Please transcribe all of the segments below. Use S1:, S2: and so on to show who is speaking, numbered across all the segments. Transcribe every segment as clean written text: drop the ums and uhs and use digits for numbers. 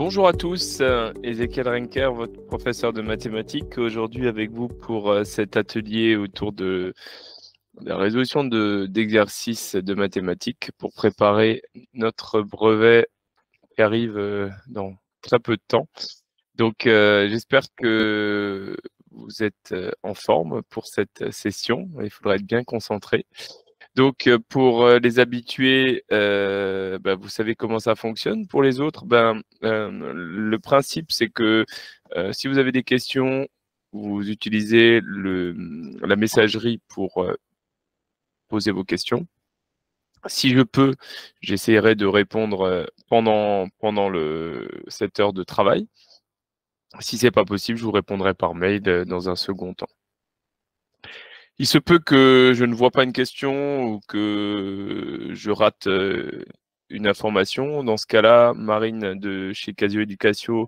S1: Bonjour à tous, Ezekiel Renker, votre professeur de mathématiques, aujourd'hui avec vous pour cet atelier autour de la résolution d'exercices de mathématiques pour préparer notre brevet qui arrive dans très peu de temps. Donc j'espère que vous êtes en forme pour cette session, il faudra être bien concentré. Donc, pour les habitués, vous savez comment ça fonctionne. Pour les autres, le principe, c'est que si vous avez des questions, vous utilisez la messagerie pour poser vos questions. Si je peux, j'essaierai de répondre pendant cette heure de travail. Si c'est pas possible, je vous répondrai par mail dans un second temps. Il se peut que je ne vois pas une question ou que je rate une information. Dans ce cas-là, Marine de chez Casio Educatio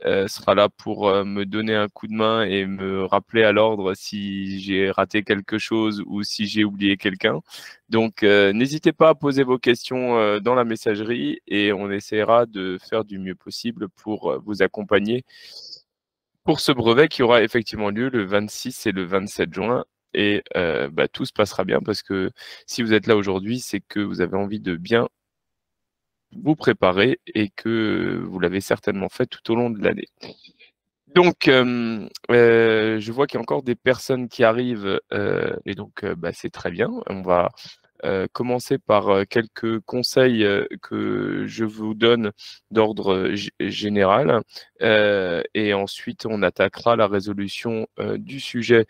S1: sera là pour me donner un coup de main et me rappeler à l'ordre si j'ai raté quelque chose ou si j'ai oublié quelqu'un. Donc, n'hésitez pas à poser vos questions dans la messagerie et on essaiera de faire du mieux possible pour vous accompagner pour ce brevet qui aura effectivement lieu le 26 et le 27 juin. Et tout se passera bien parce que si vous êtes là aujourd'hui, c'est que vous avez envie de bien vous préparer et que vous l'avez certainement fait tout au long de l'année. Donc, je vois qu'il y a encore des personnes qui arrivent et donc c'est très bien. On va commencer par quelques conseils que je vous donne d'ordre général et ensuite on attaquera la résolution du sujet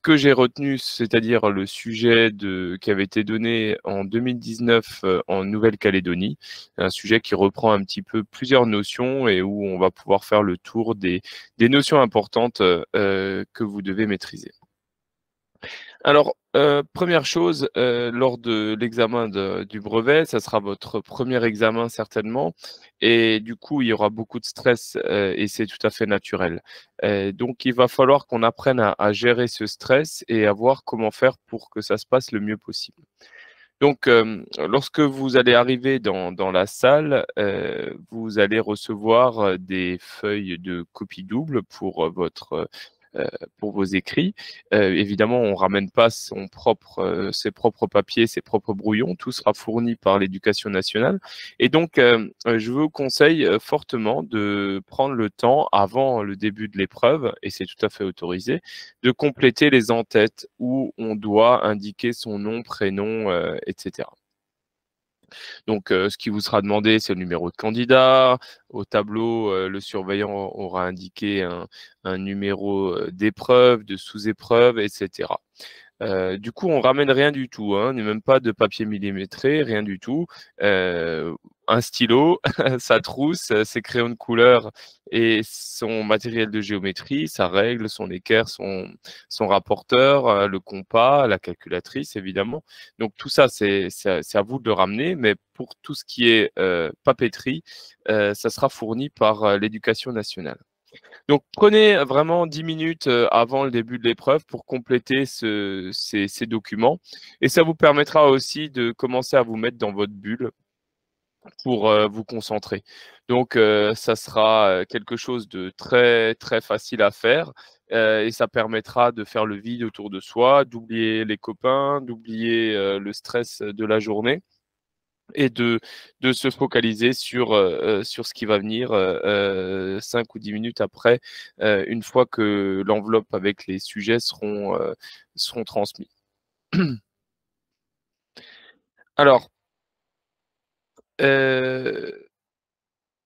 S1: que j'ai retenu, c'est-à-dire le sujet qui avait été donné en 2019 en Nouvelle-Calédonie, un sujet qui reprend un petit peu plusieurs notions et où on va pouvoir faire le tour des notions importantes que vous devez maîtriser. Alors, première chose, lors de l'examen du brevet, ça sera votre premier examen certainement et du coup, il y aura beaucoup de stress et c'est tout à fait naturel. Donc il va falloir qu'on apprenne à gérer ce stress et à voir comment faire pour que ça se passe le mieux possible. Donc, lorsque vous allez arriver dans la salle, vous allez recevoir des feuilles de copie double pour vos écrits. Évidemment, on ramène pas ses propres papiers, ses propres brouillons. Tout sera fourni par l'Éducation nationale. Et donc, je vous conseille fortement de prendre le temps avant le début de l'épreuve, et c'est tout à fait autorisé, de compléter les en-têtes où on doit indiquer son nom, prénom, etc. Donc, ce qui vous sera demandé, c'est le numéro de candidat. Au tableau, le surveillant aura indiqué un numéro d'épreuve, de sous-épreuve, etc. Du coup, on ramène rien du tout, hein, même pas de papier millimétré, rien du tout. Un stylo, sa trousse, ses crayons de couleur et son matériel de géométrie, sa règle, son équerre, son rapporteur, le compas, la calculatrice, évidemment. Donc tout ça, c'est à vous de le ramener, mais pour tout ce qui est papeterie, ça sera fourni par l'Éducation nationale. Donc, prenez vraiment 10 minutes avant le début de l'épreuve pour compléter ces documents. Et ça vous permettra aussi de commencer à vous mettre dans votre bulle pour vous concentrer. Donc, ça sera quelque chose de très, très facile à faire. Et ça permettra de faire le vide autour de soi, d'oublier les copains, d'oublier le stress de la journée et de se focaliser sur ce qui va venir 5 ou 10 minutes après, une fois que l'enveloppe avec les sujets seront transmis. Alors, je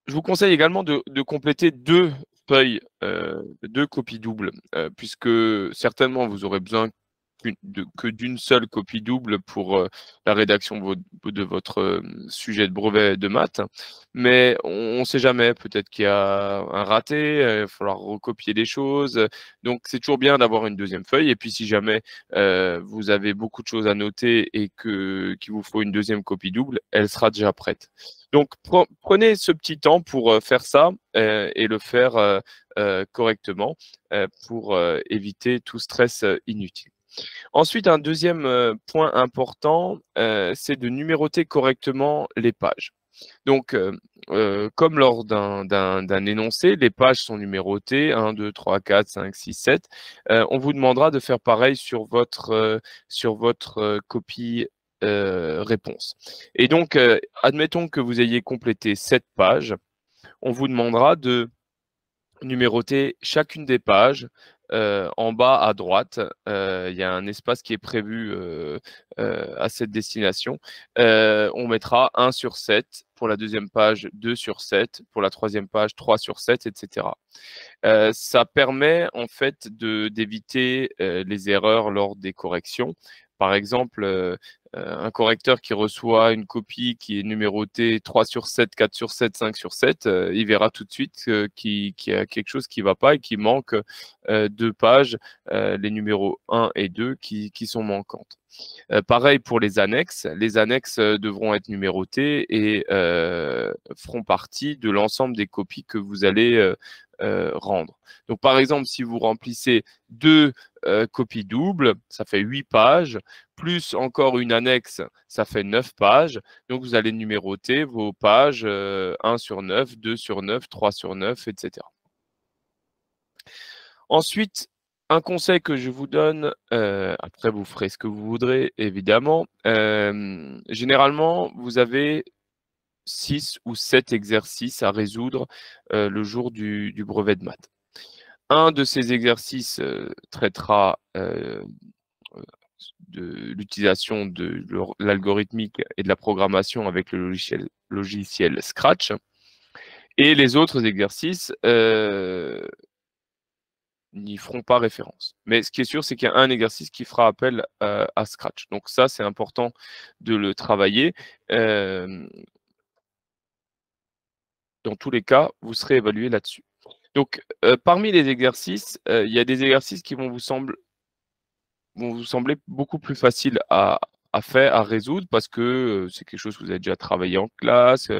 S1: vous conseille également de compléter 2 feuilles, 2 copies doubles, puisque certainement vous aurez besoin que d'une seule copie double pour la rédaction de votre sujet de brevet de maths. Mais on ne sait jamais, peut-être qu'il y a un raté, il va falloir recopier des choses. Donc, c'est toujours bien d'avoir une deuxième feuille. Et puis, si jamais vous avez beaucoup de choses à noter et qu'il vous faut une deuxième copie double, elle sera déjà prête. Donc, prenez ce petit temps pour faire ça et le faire correctement pour éviter tout stress inutile. Ensuite, un deuxième point important, c'est de numéroter correctement les pages. Donc, comme lors d'un énoncé, les pages sont numérotées 1, 2, 3, 4, 5, 6, 7. On vous demandera de faire pareil sur votre copie réponse. Et donc, admettons que vous ayez complété 7 pages, on vous demandera de numéroter chacune des pages. En bas à droite, il y a un espace qui est prévu à cette destination. On mettra 1 sur 7 pour la deuxième page, 2 sur 7 pour la troisième page, 3 sur 7, etc. Ça permet en fait d'éviter les erreurs lors des corrections. Par exemple, un correcteur qui reçoit une copie qui est numérotée 3 sur 7, 4 sur 7, 5 sur 7, il verra tout de suite qu'il y a quelque chose qui ne va pas et qu'il manque 2 pages, les numéros 1 et 2 qui sont manquantes. Pareil pour les annexes. Les annexes devront être numérotées et feront partie de l'ensemble des copies que vous allez rendre. Donc, par exemple, si vous remplissez 2 copies doubles, ça fait 8 pages, plus encore une annexe, ça fait 9 pages. Donc, vous allez numéroter vos pages 1 sur 9, 2 sur 9, 3 sur 9, etc. Ensuite, un conseil que je vous donne, après vous ferez ce que vous voudrez évidemment, généralement vous avez 6 ou 7 exercices à résoudre le jour du brevet de maths. Un de ces exercices traitera de l'utilisation de l'algorithmique et de la programmation avec le logiciel Scratch. Et les autres exercices n'y feront pas référence. Mais ce qui est sûr, c'est qu'il y a un exercice qui fera appel à Scratch. Donc ça, c'est important de le travailler. Dans tous les cas, vous serez évalué là-dessus. Donc, parmi les exercices, il y a des exercices qui vont vous sembler beaucoup plus faciles à faire, à résoudre, parce que c'est quelque chose que vous avez déjà travaillé en classe,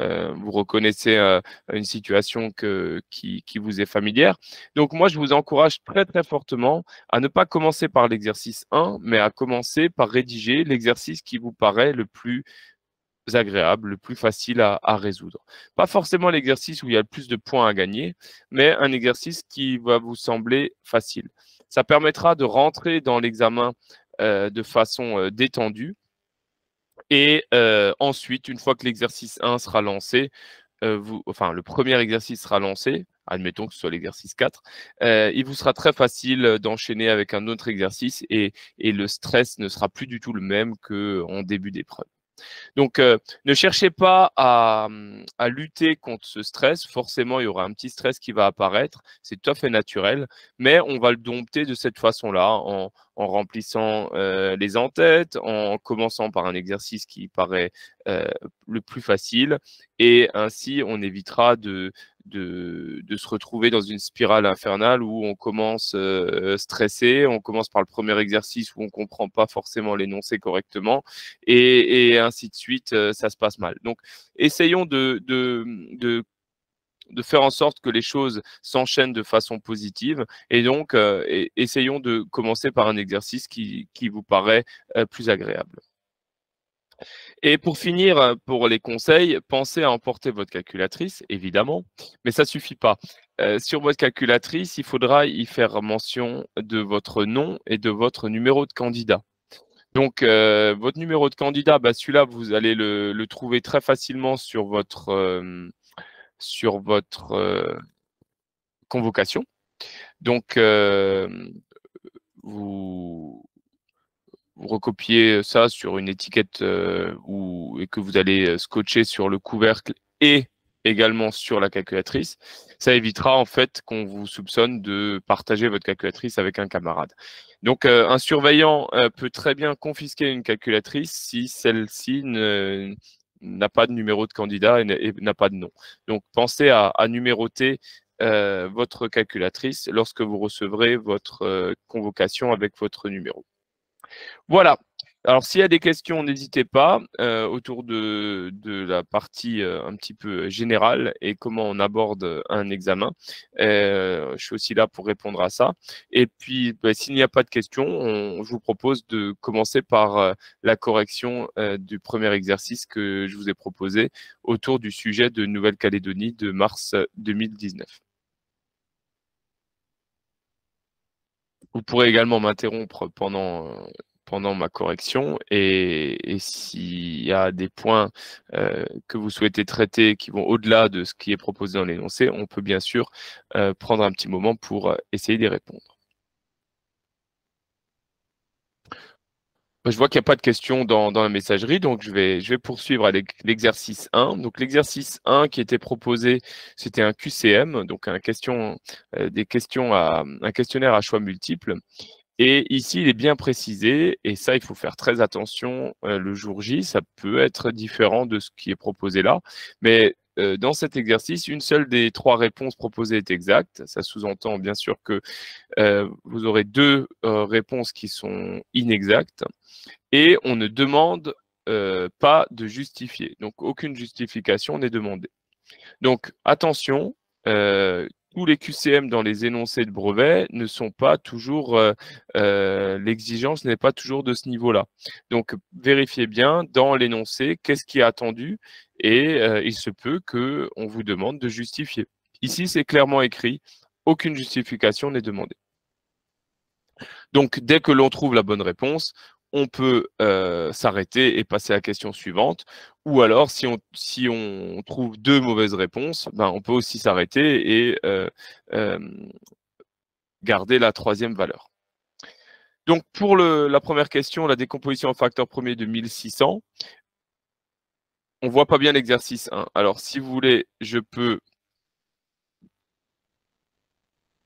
S1: vous reconnaissez une situation qui vous est familière. Donc moi, je vous encourage très, très fortement à ne pas commencer par l'exercice 1, mais à commencer par rédiger l'exercice qui vous paraît le plus agréable, le plus facile à résoudre. Pas forcément l'exercice où il y a le plus de points à gagner, mais un exercice qui va vous sembler facile. Ça permettra de rentrer dans l'examen de façon détendue. Et ensuite, une fois que l'exercice 1 sera lancé, le premier exercice sera lancé, admettons que ce soit l'exercice 4, il vous sera très facile d'enchaîner avec un autre exercice et le stress ne sera plus du tout le même qu'en début d'épreuve. Donc, ne cherchez pas à lutter contre ce stress. Forcément, il y aura un petit stress qui va apparaître. C'est tout à fait naturel, mais on va le dompter de cette façon-là, en remplissant les en-têtes, en commençant par un exercice qui paraît le plus facile. Et ainsi, on évitera de se retrouver dans une spirale infernale où on commence stressé, on commence par le premier exercice où on ne comprend pas forcément l'énoncé correctement, et ainsi de suite, ça se passe mal. Donc, essayons de faire en sorte que les choses s'enchaînent de façon positive, et donc essayons de commencer par un exercice qui vous paraît plus agréable. Et pour finir, pour les conseils, pensez à emporter votre calculatrice, évidemment, mais ça ne suffit pas. Sur votre calculatrice, il faudra y faire mention de votre nom et de votre numéro de candidat. Donc, votre numéro de candidat, celui-là, vous allez le trouver très facilement sur votre convocation. Donc, vous recopiez ça sur une étiquette et que vous allez scotcher sur le couvercle et également sur la calculatrice. Ça évitera en fait qu'on vous soupçonne de partager votre calculatrice avec un camarade. Donc, un surveillant peut très bien confisquer une calculatrice si celle-ci n'a pas de numéro de candidat et n'a pas de nom. Donc, pensez à numéroter votre calculatrice lorsque vous recevrez votre convocation avec votre numéro. Voilà. Alors, s'il y a des questions, n'hésitez pas autour de la partie un petit peu générale et comment on aborde un examen. Je suis aussi là pour répondre à ça. Et puis, bah, s'il n'y a pas de questions, je vous propose de commencer par la correction du premier exercice que je vous ai proposé autour du sujet de Nouvelle-Calédonie de mars 2019. Vous pourrez également m'interrompre pendant ma correction et s'il y a des points que vous souhaitez traiter qui vont au-delà de ce qui est proposé dans l'énoncé, on peut bien sûr prendre un petit moment pour essayer d'y répondre. Je vois qu'il n'y a pas de questions dans la messagerie, donc je vais poursuivre avec l'exercice 1. Donc l'exercice 1 qui était proposé, c'était un QCM, donc un questionnaire à choix multiples. Et ici, il est bien précisé, et ça, il faut faire très attention le jour J. Ça peut être différent de ce qui est proposé là. Mais dans cet exercice, une seule des 3 réponses proposées est exacte. Ça sous-entend bien sûr que vous aurez 2 réponses qui sont inexactes. Et on ne demande pas de justifier. Donc, aucune justification n'est demandée. Donc, attention, tous les QCM dans les énoncés de brevet ne sont pas toujours, l'exigence n'est pas toujours de ce niveau-là. Donc, vérifiez bien dans l'énoncé qu'est-ce qui est attendu et il se peut qu'on vous demande de justifier. Ici, c'est clairement écrit, aucune justification n'est demandée. Donc, dès que l'on trouve la bonne réponse, on peut s'arrêter et passer à la question suivante. Ou alors, si on trouve 2 mauvaises réponses, ben, on peut aussi s'arrêter et garder la 3e valeur. Donc, pour la première question, la décomposition en facteur premier de 1600, on ne voit pas bien l'exercice 1. Alors, si vous voulez, je peux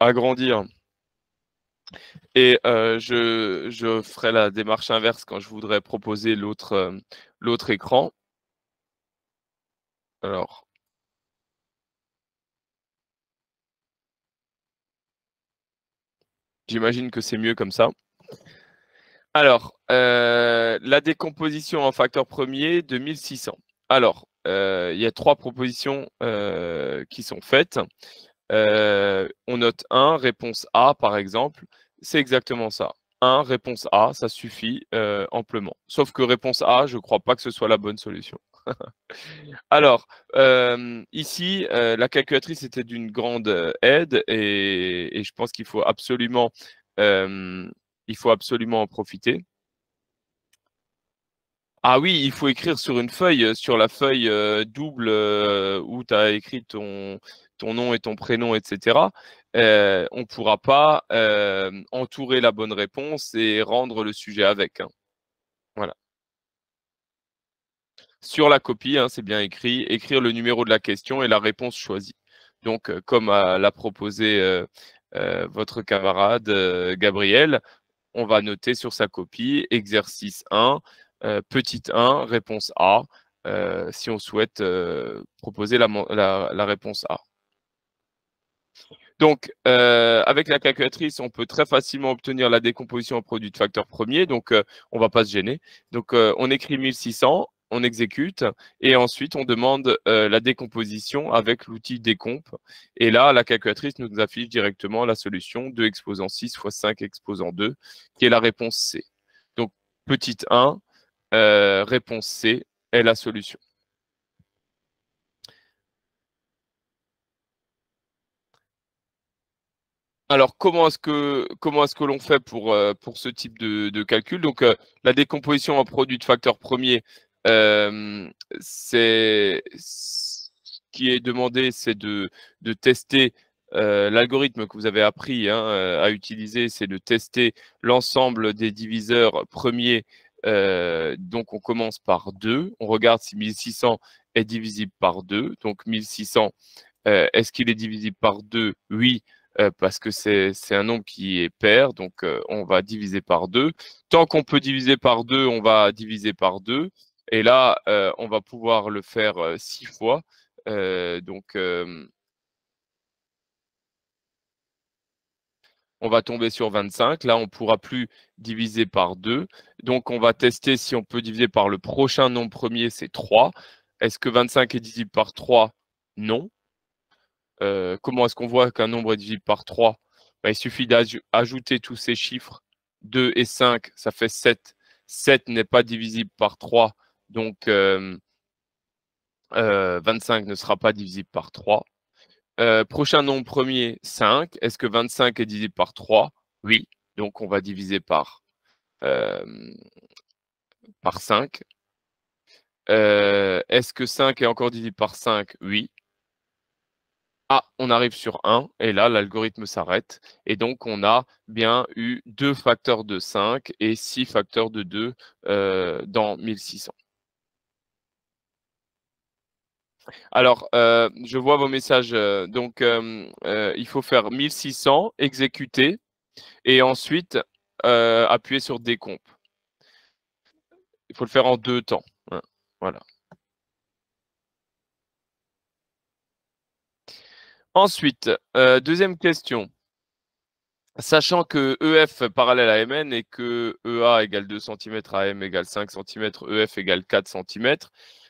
S1: agrandir et je ferai la démarche inverse quand je voudrais proposer l'autre écran. Alors, j'imagine que c'est mieux comme ça. Alors, la décomposition en facteur premier de 1600. Alors, il y a 3 propositions qui sont faites. On note 1, réponse A par exemple. C'est exactement ça. 1, réponse A, ça suffit amplement. Sauf que réponse A, je ne crois pas que ce soit la bonne solution. Alors, ici, la calculatrice était d'une grande aide et je pense qu'il faut absolument en profiter. Ah oui, il faut écrire sur une feuille, sur la feuille double où tu as écrit ton nom et ton prénom, etc. On ne pourra pas entourer la bonne réponse et rendre le sujet avec, hein. Voilà. Sur la copie, hein, c'est bien écrit, écrire le numéro de la question et la réponse choisie. Donc, comme l'a proposé votre camarade Gabriel, on va noter sur sa copie exercice 1, petit 1, réponse A, si on souhaite proposer la réponse A. Donc, avec la calculatrice, on peut très facilement obtenir la décomposition en produit de facteur premier. Donc, on ne va pas se gêner. Donc, on écrit 1600, on exécute et ensuite, on demande la décomposition avec l'outil décomp. Et là, la calculatrice nous affiche directement la solution 2 exposant 6 fois 5 exposant 2, qui est la réponse C. Donc, petite 1, réponse C est la solution. Alors, comment est-ce que l'on fait pour ce type de calcul? Donc, la décomposition en produit de facteur premier, c'est ce qui est demandé, c'est de tester l'algorithme que vous avez appris hein, à utiliser, c'est de tester l'ensemble des diviseurs premiers. Donc, on commence par 2. On regarde si 1600 est divisible par 2. Donc, 1600, est-ce qu'il est divisible par 2? Oui. Parce que c'est un nombre qui est pair, donc on va diviser par 2. Tant qu'on peut diviser par 2, on va diviser par 2. Et là, on va pouvoir le faire 6 fois. Donc, on va tomber sur 25. Là, on ne pourra plus diviser par 2. Donc, on va tester si on peut diviser par le prochain nombre premier, c'est 3. Est-ce que 25 est divisible par 3? Non. Comment est-ce qu'on voit qu'un nombre est divisible par 3? Il suffit d'ajouter tous ces chiffres. 2 et 5, ça fait 7. 7 n'est pas divisible par 3. Donc, 25 ne sera pas divisible par 3. Prochain nombre premier, 5. Est-ce que 25 est divisible par 3? Oui. Donc, on va diviser par 5. Est-ce que 5 est encore divisible par 5? Oui. Ah, on arrive sur 1 et là, l'algorithme s'arrête. Et donc, on a bien eu 2 facteurs de 5 et 6 facteurs de 2 dans 1600. Alors, je vois vos messages. Donc, il faut faire 1600, exécuter et ensuite appuyer sur décomp. Il faut le faire en 2 temps. Voilà. Ensuite, deuxième question. Sachant que EF parallèle à MN et que EA égale 2 cm, AM égale 5 cm, EF égale 4 cm,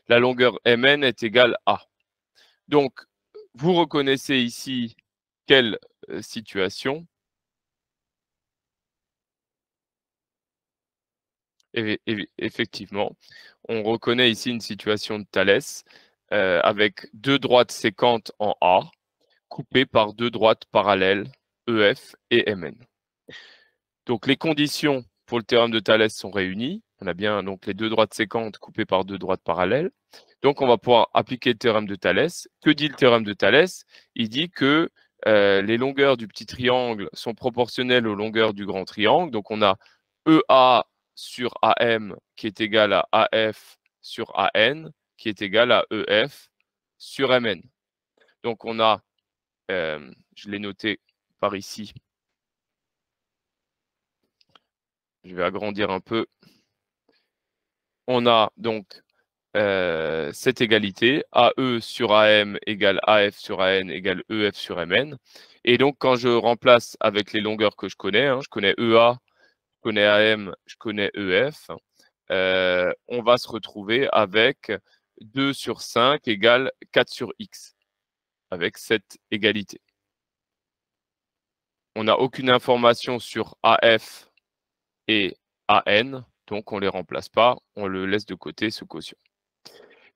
S1: la longueur MN est égale A. Donc, vous reconnaissez ici quelle situation? Effectivement, on reconnaît ici une situation de Thalès avec 2 droites séquentes en A, coupées par 2 droites parallèles, EF et MN. Donc, les conditions pour le théorème de Thalès sont réunies. On a bien donc les 2 droites séquentes coupées par 2 droites parallèles. Donc, on va pouvoir appliquer le théorème de Thalès. Que dit le théorème de Thalès? Il dit que les longueurs du petit triangle sont proportionnelles aux longueurs du grand triangle. Donc, on a EA sur AM qui est égal à AF sur AN qui est égal à EF sur MN. Donc, on a, je l'ai noté par ici, je vais agrandir un peu. On a donc cette égalité, AE sur AM égale AF sur AN égale EF sur MN. Et donc, quand je remplace avec les longueurs que je connais EA, je connais AM, je connais EF, on va se retrouver avec 2 sur 5 égale 4 sur X, avec cette égalité. On n'a aucune information sur AF et AN, donc on ne les remplace pas, on le laisse de côté, ce quotient.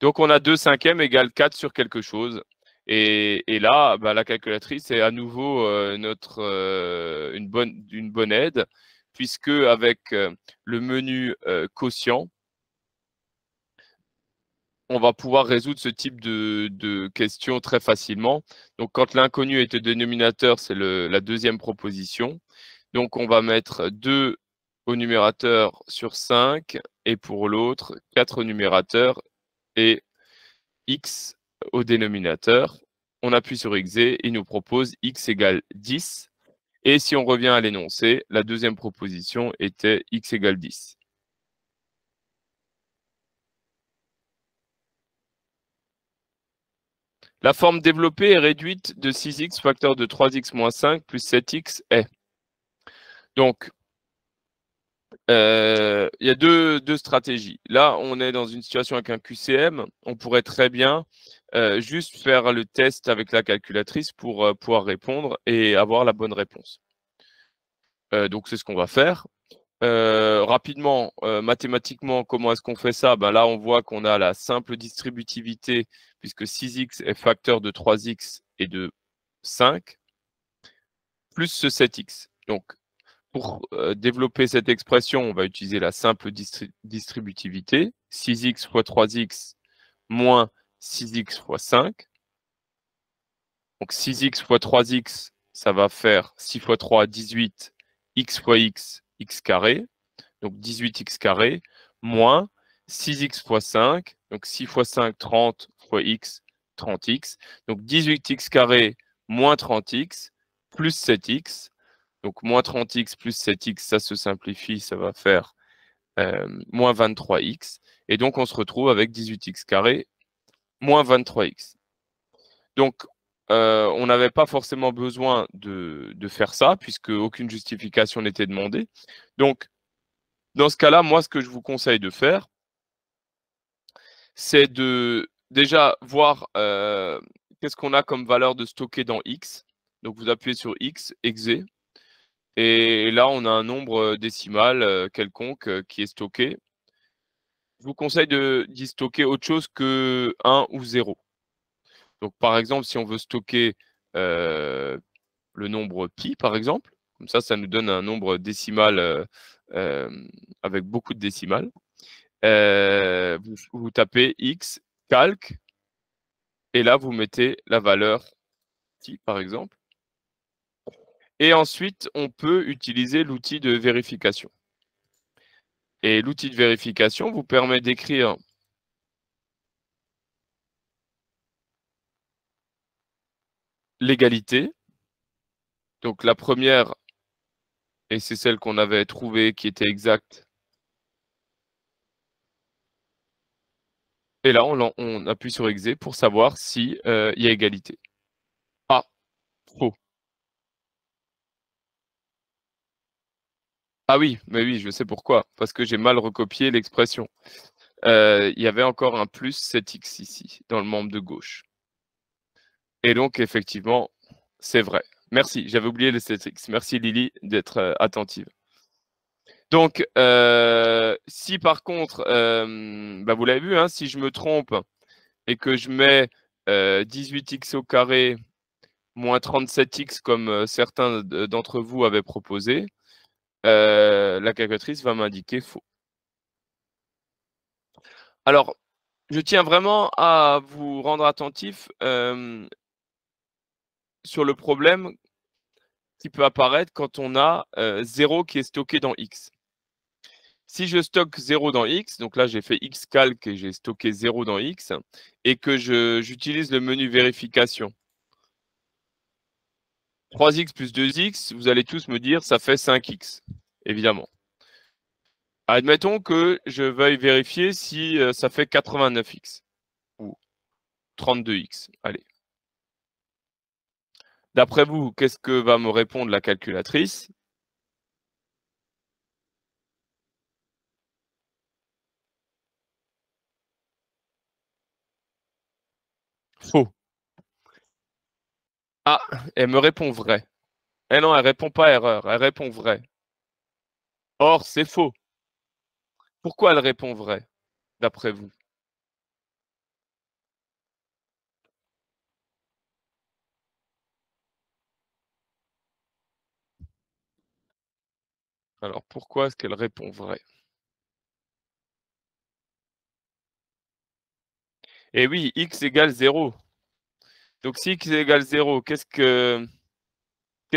S1: Donc, on a 2 cinquièmes égale 4 sur quelque chose. Et là, bah, la calculatrice est à nouveau une bonne aide, puisque avec le menu quotient, on va pouvoir résoudre ce type de questions très facilement. Donc, quand l'inconnu est au dénominateur, c'est la deuxième proposition. Donc, on va mettre 2 au numérateur sur 5, et pour l'autre, 4 au numérateur et x au dénominateur. On appuie sur XZ, il nous propose x égale 10. Et si on revient à l'énoncé, la deuxième proposition était x égale 10. La forme développée est réduite de 6x facteur de 3x moins 5 plus 7x est. Donc, il y a deux stratégies. Là, on est dans une situation avec un QCM. On pourrait très bien juste faire le test avec la calculatrice pour pouvoir répondre et avoir la bonne réponse. Donc, c'est ce qu'on va faire. Rapidement, mathématiquement, comment est-ce qu'on fait ça? Ben là, on voit qu'on a la simple distributivité, puisque 6x est facteur de 3x et de 5, plus ce 7x. Donc, pour développer cette expression, on va utiliser la simple distributivité, 6x fois 3x moins 6x fois 5. Donc, 6x fois 3x, ça va faire 6 fois 3, 18, x fois x, x carré. Donc 18x carré, moins 6x fois 5, donc 6 fois 5, 30 fois x, 30x. Donc 18x carré moins 30x plus 7x. Donc moins 30x plus 7x, ça se simplifie, ça va faire moins 23x. Et donc on se retrouve avec 18x carré moins 23x. Donc on n'avait pas forcément besoin de faire ça puisque aucune justification n'était demandée. Donc, dans ce cas-là, moi, ce que je vous conseille de faire, c'est de déjà voir, qu'est-ce qu'on a comme valeur de stocker dans X. Donc vous appuyez sur X, exe et là, on a un nombre, décimal, quelconque, qui est stocké. Je vous conseille d'y stocker autre chose que 1 ou 0. Donc par exemple, si on veut stocker, le nombre pi, par exemple, comme ça nous donne un nombre décimal, avec beaucoup de décimales. Vous tapez X calque et là, vous mettez la valeur pi, par exemple. Et ensuite, on peut utiliser l'outil de vérification. Et l'outil de vérification vous permet d'écrire l'égalité. Donc la première, et c'est celle qu'on avait trouvée qui était exacte. Et là, on appuie sur exe pour savoir si, il y a égalité. Ah, faux. Ah oui, mais oui, je sais pourquoi. Parce que j'ai mal recopié l'expression. Il y avait encore un plus 7x ici, dans le membre de gauche. Et donc, effectivement, c'est vrai. Merci, j'avais oublié les 7x. Merci Lily d'être attentive. Donc, si par contre, bah, vous l'avez vu, hein, si je me trompe et que je mets 18x au carré moins 37x comme certains d'entre vous avaient proposé, la calculatrice va m'indiquer faux. Alors, je tiens vraiment à vous rendre attentif sur le problème qui peut apparaître quand on a 0 qui est stocké dans X. Si je stocke 0 dans X, donc là j'ai fait X calque et j'ai stocké 0 dans X, et que j'utilise le menu vérification, 3x plus 2x, vous allez tous me dire ça fait 5x, évidemment. Admettons que je veuille vérifier si ça fait 89x ou 32x. Allez. D'après vous, qu'est-ce que va me répondre la calculatrice? Faux. Ah, elle me répond vrai. Eh non, elle répond pas erreur, elle répond vrai. Or, c'est faux. Pourquoi elle répond vrai, d'après vous? Alors, pourquoi est-ce qu'elle répond vrai? Eh oui, x égale 0. Donc, si x égale 0, qu'est-ce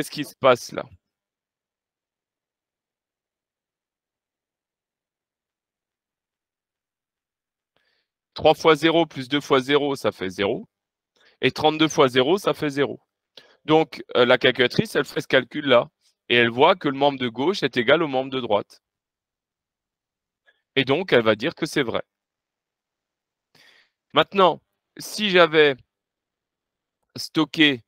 S1: qui se passe là? « 3 fois 0 plus 2 fois 0, ça fait 0. Et 32 fois 0, ça fait 0. Donc, la calculatrice, elle fait ce calcul-là. Et elle voit que le membre de gauche est égal au membre de droite. Et donc, elle va dire que c'est vrai. Maintenant, si j'avais stocké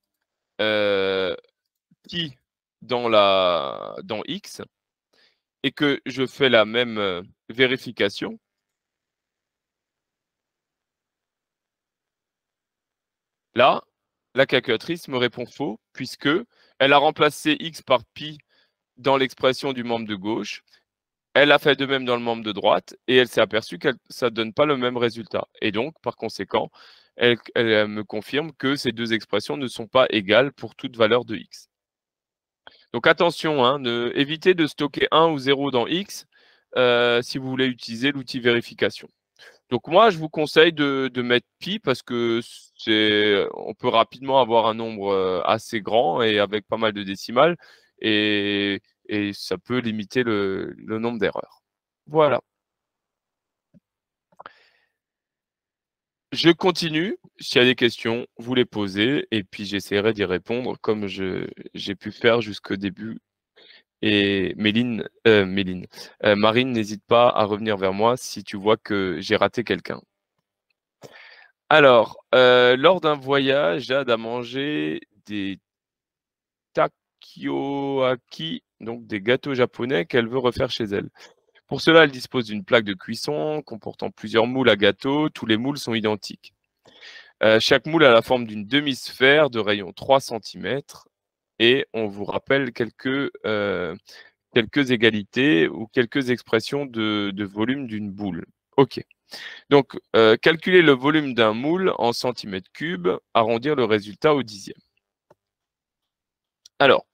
S1: pi dans X et que je fais la même vérification, là, la calculatrice me répond faux puisque elle a remplacé X par pi dans l'expression du membre de gauche. Elle a fait de même dans le membre de droite et elle s'est aperçue que ça ne donne pas le même résultat. Et donc, par conséquent, elle me confirme que ces deux expressions ne sont pas égales pour toute valeur de X. Donc attention, hein, évitez de stocker 1 ou 0 dans X si vous voulez utiliser l'outil vérification. Donc moi, je vous conseille de mettre pi parce que on peut rapidement avoir un nombre assez grand et avec pas mal de décimales et ça peut limiter le nombre d'erreurs. Voilà. Je continue. S'il y a des questions, vous les posez et puis j'essaierai d'y répondre comme j'ai pu faire jusqu'au début. Et Marine, n'hésite pas à revenir vers moi si tu vois que j'ai raté quelqu'un. Alors, lors d'un voyage, Jade a mangé des takoyaki, donc des gâteaux japonais qu'elle veut refaire chez elle. Pour cela, elle dispose d'une plaque de cuisson comportant plusieurs moules à gâteaux. Tous les moules sont identiques. Chaque moule a la forme d'une demi-sphère de rayon 3 cm et on vous rappelle quelques égalités ou quelques expressions de volume d'une boule. OK. Donc, calculer le volume d'un moule en centimètres cubes, arrondir le résultat au dixième. Alors,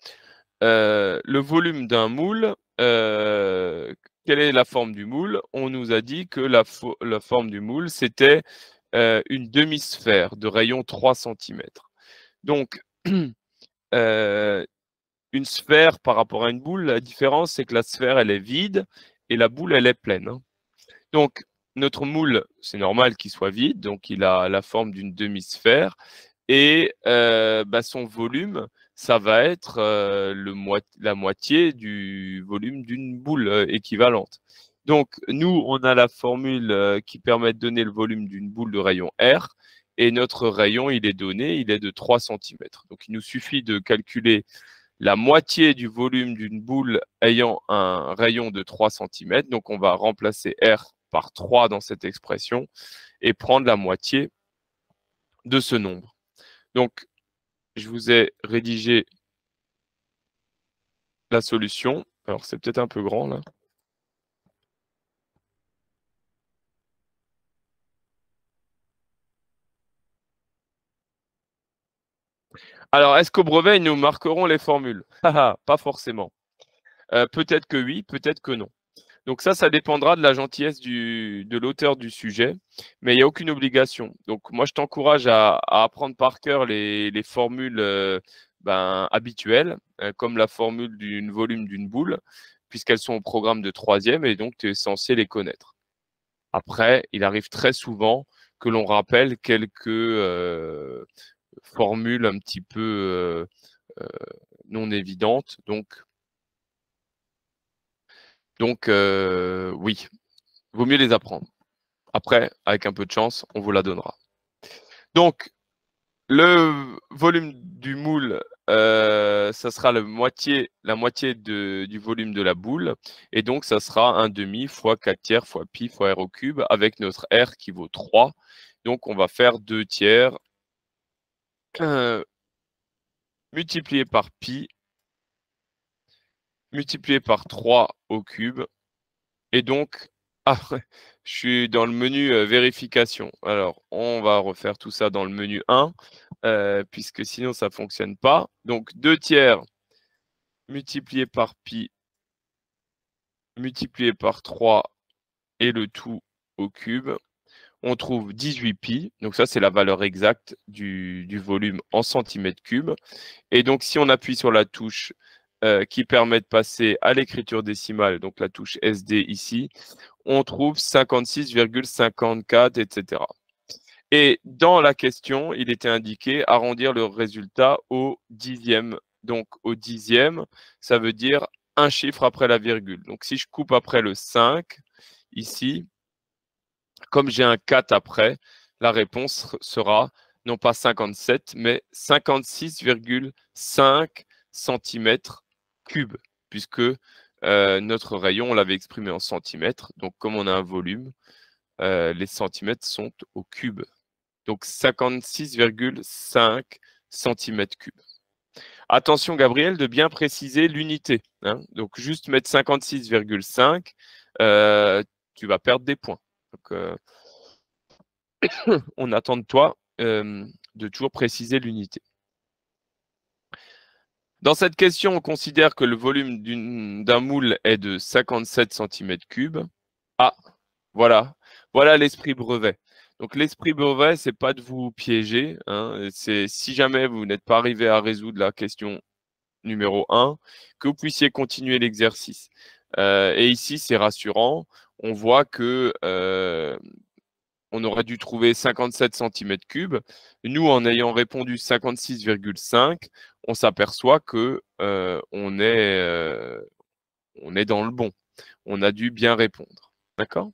S1: le volume d'un moule, quelle est la forme du moule? On nous a dit que la forme du moule, c'était une demi-sphère de rayon 3 cm. Donc, une sphère par rapport à une boule, la différence, c'est que la sphère, elle est vide et la boule, elle est pleine, hein. Donc, notre moule, c'est normal qu'il soit vide, donc il a la forme d'une demi-sphère et son volume, ça va être la moitié du volume d'une boule équivalente. Donc, nous, on a la formule qui permet de donner le volume d'une boule de rayon R et notre rayon, il est donné, il est de 3 cm. Donc, il nous suffit de calculer la moitié du volume d'une boule ayant un rayon de 3 cm. Donc, on va remplacer R par 3 dans cette expression et prendre la moitié de ce nombre. Donc, je vous ai rédigé la solution. Alors, c'est peut-être un peu grand là. Alors, est-ce qu'au brevet, ils nous marqueront les formules? Pas forcément. Peut-être que oui, peut-être que non. Donc ça dépendra de la gentillesse de l'auteur du sujet, mais il n'y a aucune obligation. Donc moi, je t'encourage à apprendre par cœur les formules habituelles, comme la formule du volume d'une boule, puisqu'elles sont au programme de troisième et donc tu es censé les connaître. Après, il arrive très souvent que l'on rappelle quelques formules un petit peu non évidentes. Donc oui, vaut mieux les apprendre. Après, avec un peu de chance, on vous la donnera. Donc, le volume du moule, ça sera la moitié du volume de la boule. Et donc, ça sera 1/2 fois 4 tiers fois pi fois r au cube avec notre r qui vaut 3. Donc, on va faire 2 tiers multiplié par pi multiplié par 3 au cube. Et donc, je suis dans le menu vérification. Alors, on va refaire tout ça dans le menu 1, puisque sinon, ça ne fonctionne pas. Donc, 2 tiers multiplié par pi multiplié par 3 et le tout au cube. On trouve 18 pi. Donc, ça, c'est la valeur exacte du volume en centimètres cubes. Et donc, si on appuie sur la touche qui permet de passer à l'écriture décimale, donc la touche SD ici, on trouve 56,54, etc. Et dans la question, il était indiqué arrondir le résultat au dixième. Donc, au dixième, ça veut dire un chiffre après la virgule. Donc, si je coupe après le 5, ici, comme j'ai un 4 après, la réponse sera non pas 57, mais 56,5 cm3, puisque notre rayon, on l'avait exprimé en centimètres. Donc, comme on a un volume, les centimètres sont au cube. Donc, 56,5 cm3. Attention, Gabriel, de bien préciser l'unité, hein. Donc, juste mettre 56,5, tu vas perdre des points. Donc, on attend de toi de toujours préciser l'unité. Dans cette question, on considère que le volume d'un moule est de 57 cm3. Ah, voilà l'esprit brevet. Donc l'esprit brevet, c'est pas de vous piéger, hein. C'est si jamais vous n'êtes pas arrivé à résoudre la question numéro 1, que vous puissiez continuer l'exercice. Et ici, c'est rassurant. On voit que on aurait dû trouver 57 cm3. Nous, en ayant répondu 56,5, on s'aperçoit que on est dans le bon. On a dû bien répondre. D'accord?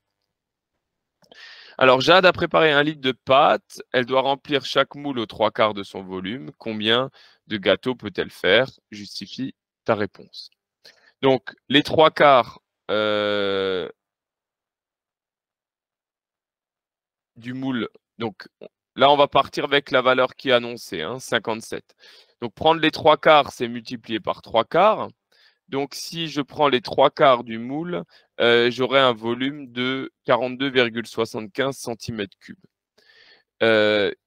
S1: Alors, Jade a préparé 1 litre de pâte. Elle doit remplir chaque moule aux 3/4 de son volume. Combien de gâteaux peut-elle faire? Justifie ta réponse. Donc, les 3/4 du moule. Donc, là, on va partir avec la valeur qui est annoncée, 57. Donc, prendre les 3/4, c'est multiplier par 3/4. Donc, si je prends les 3/4 du moule, j'aurai un volume de 42,75 cm3.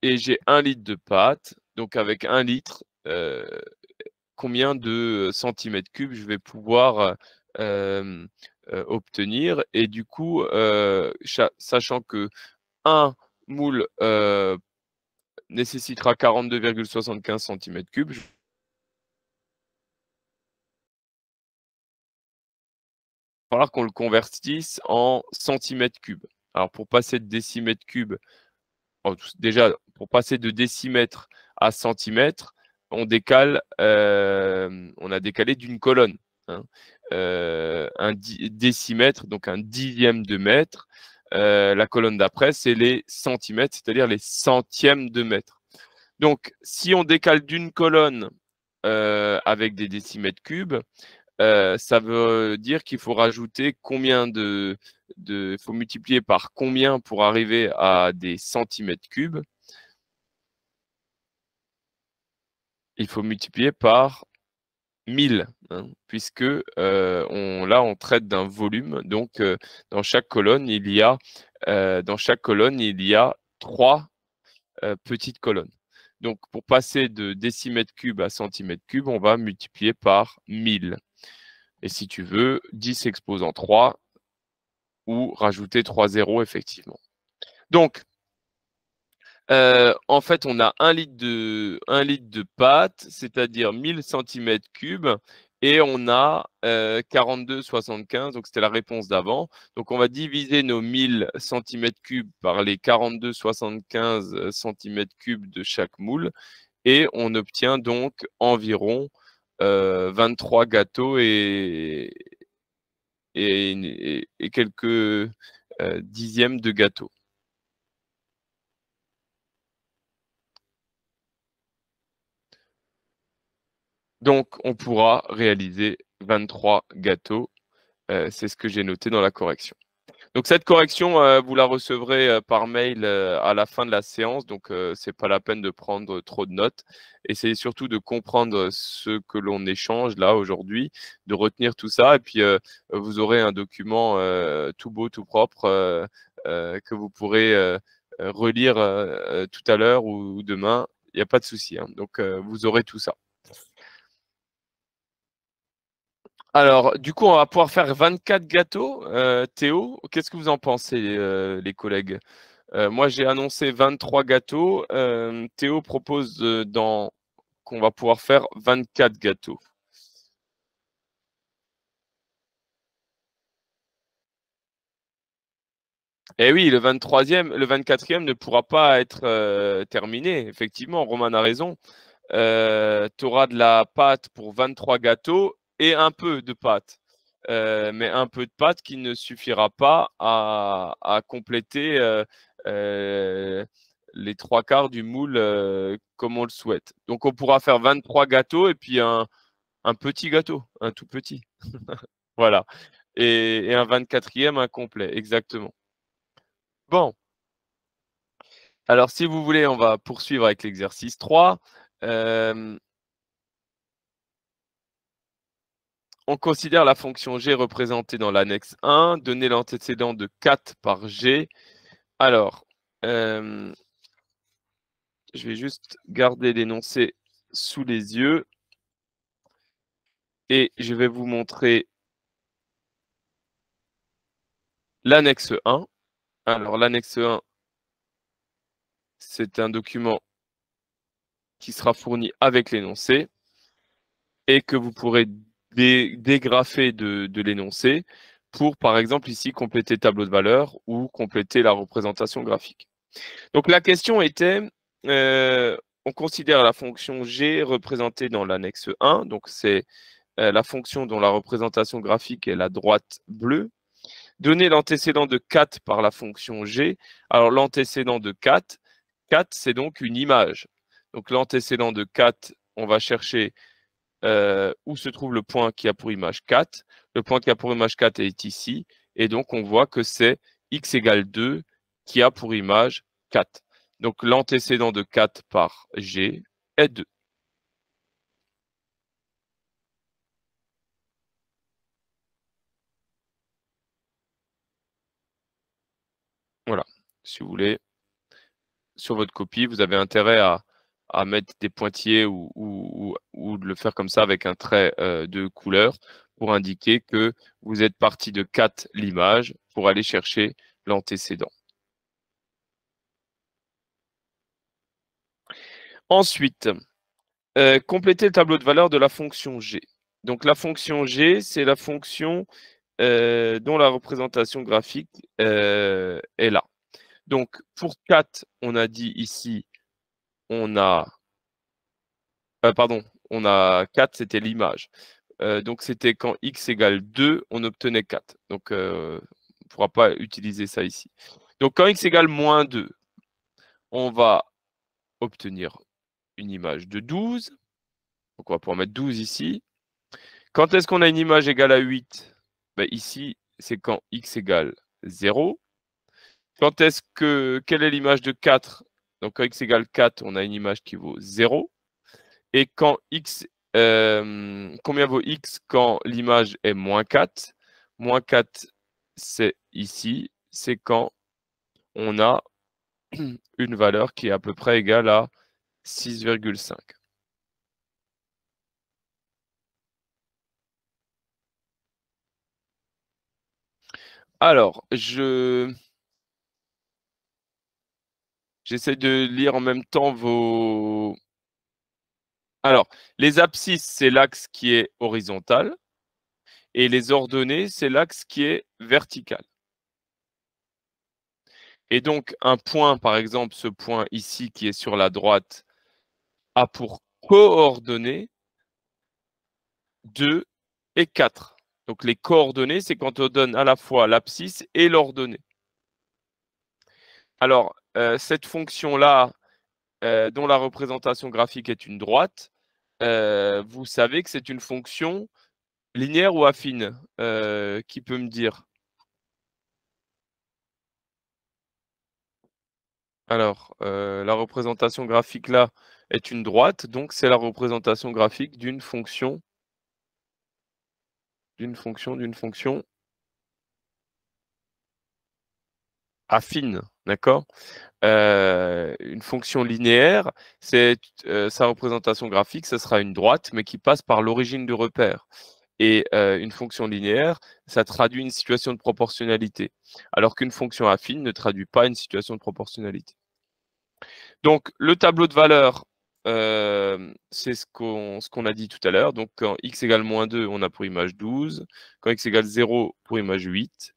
S1: Et j'ai 1 litre de pâte. Donc, avec 1 litre, combien de centimètres cubes je vais pouvoir obtenir? Et du coup, sachant que 1 moule nécessitera 42,75 cm3, il va falloir qu'on le convertisse en centimètres cubes. Alors, pour passer de décimètres cubes, déjà, pour passer de décimètre à centimètre, on décale, on a décalé d'une colonne. Un décimètre, donc un dixième de mètre. La colonne d'après, c'est les centimètres, c'est-à-dire les centièmes de mètre. Donc, si on décale d'une colonne avec des décimètres cubes, ça veut dire qu'il faut rajouter combien il faut multiplier par combien pour arriver à des centimètres cubes. Il faut multiplier par 1000, puisque là, on traite d'un volume. Donc, dans chaque colonne, il y a 3 petites colonnes. Donc, pour passer de décimètres cubes à centimètres cubes, on va multiplier par 1000. Et si tu veux, 10 exposant 3 ou rajouter 3 zéros, effectivement. Donc, en fait, on a 1 litre de pâte, c'est-à-dire 1000 cm3, et on a 42,75, donc c'était la réponse d'avant. Donc, on va diviser nos 1000 cm3 par les 42,75 cm3 de chaque moule, et on obtient donc environ 23 gâteaux et quelques dixièmes de gâteaux. Donc, on pourra réaliser 23 gâteaux. C'est ce que j'ai noté dans la correction. Donc, cette correction, vous la recevrez par mail à la fin de la séance. Donc, ce n'est pas la peine de prendre trop de notes. Essayez surtout de comprendre ce que l'on échange là aujourd'hui, de retenir tout ça. Et puis, vous aurez un document tout beau, tout propre que vous pourrez relire tout à l'heure ou demain. Il n'y a pas de souci. Donc, vous aurez tout ça. Alors, du coup, on va pouvoir faire 24 gâteaux. Théo, qu'est-ce que vous en pensez, les collègues? Moi, j'ai annoncé 23 gâteaux. Théo propose qu'on va pouvoir faire 24 gâteaux. Eh oui, le 24e ne pourra pas être terminé. Effectivement, Roman a raison. Tu auras de la pâte pour 23 gâteaux et un peu de pâte. Mais un peu de pâte qui ne suffira pas à compléter les 3/4 du moule comme on le souhaite. Donc, on pourra faire 23 gâteaux et puis un petit gâteau, un tout petit. Voilà. Et un 24e incomplet, exactement. Bon. Alors, si vous voulez, on va poursuivre avec l'exercice 3. On considère la fonction g représentée dans l'annexe 1, donner l'antécédent de 4 par g. Alors, je vais juste garder l'énoncé sous les yeux et je vais vous montrer l'annexe 1. Alors, l'annexe 1, c'est un document qui sera fourni avec l'énoncé et que vous pourrez dégrafer de l'énoncé pour, par exemple, ici, compléter le tableau de valeur ou compléter la représentation graphique. Donc, la question était, on considère la fonction g représentée dans l'annexe 1, donc c'est la fonction dont la représentation graphique est la droite bleue. Donner l'antécédent de 4 par la fonction g. Alors, l'antécédent de 4, c'est donc une image. Donc, l'antécédent de 4, on va chercher où se trouve le point qui a pour image 4. Le point qui a pour image 4 est ici. Et donc, on voit que c'est x égale 2 qui a pour image 4. Donc, l'antécédent de 4 par g est 2. Voilà. Si vous voulez, sur votre copie, vous avez intérêt à mettre des pointillés ou de le faire comme ça avec un trait de couleur pour indiquer que vous êtes parti de 4 l'image pour aller chercher l'antécédent. Ensuite, compléter le tableau de valeur de la fonction g. Donc la fonction g, c'est la fonction dont la représentation graphique est là. Donc pour 4, on a dit ici, on a 4, c'était l'image. Donc c'était quand x égale 2, on obtenait 4. Donc on ne pourra pas utiliser ça ici. Donc quand x égale moins 2, on va obtenir une image de 12. Donc on va pouvoir mettre 12 ici. Quand est-ce qu'on a une image égale à 8? Ici, c'est quand x égale 0. Quelle est l'image de 4? Donc quand x égale 4, on a une image qui vaut 0. Et quand combien vaut x quand l'image est moins 4? Moins 4, c'est ici. C'est quand on a une valeur qui est à peu près égale à 6,5. Alors, j'essaie de lire en même temps vos... Alors, les abscisses, c'est l'axe qui est horizontal. Et les ordonnées, c'est l'axe qui est vertical. Et donc, un point, par exemple, ce point ici qui est sur la droite, a pour coordonnées 2 et 4. Donc, les coordonnées, c'est quand on donne à la fois l'abscisse et l'ordonnée. Alors, cette fonction-là, dont la représentation graphique est une droite, vous savez que c'est une fonction linéaire ou affine? Qui peut me dire? Alors, la représentation graphique là est une droite, donc c'est la représentation graphique d'une fonction affine, d'accord? Une fonction linéaire, sa représentation graphique, ce sera une droite, mais qui passe par l'origine du repère. Et une fonction linéaire, ça traduit une situation de proportionnalité, alors qu'une fonction affine ne traduit pas une situation de proportionnalité. Donc, le tableau de valeur, c'est ce qu'on a dit tout à l'heure. Donc, quand x égale moins 2, on a pour image 12. Quand x égale 0, pour image 8.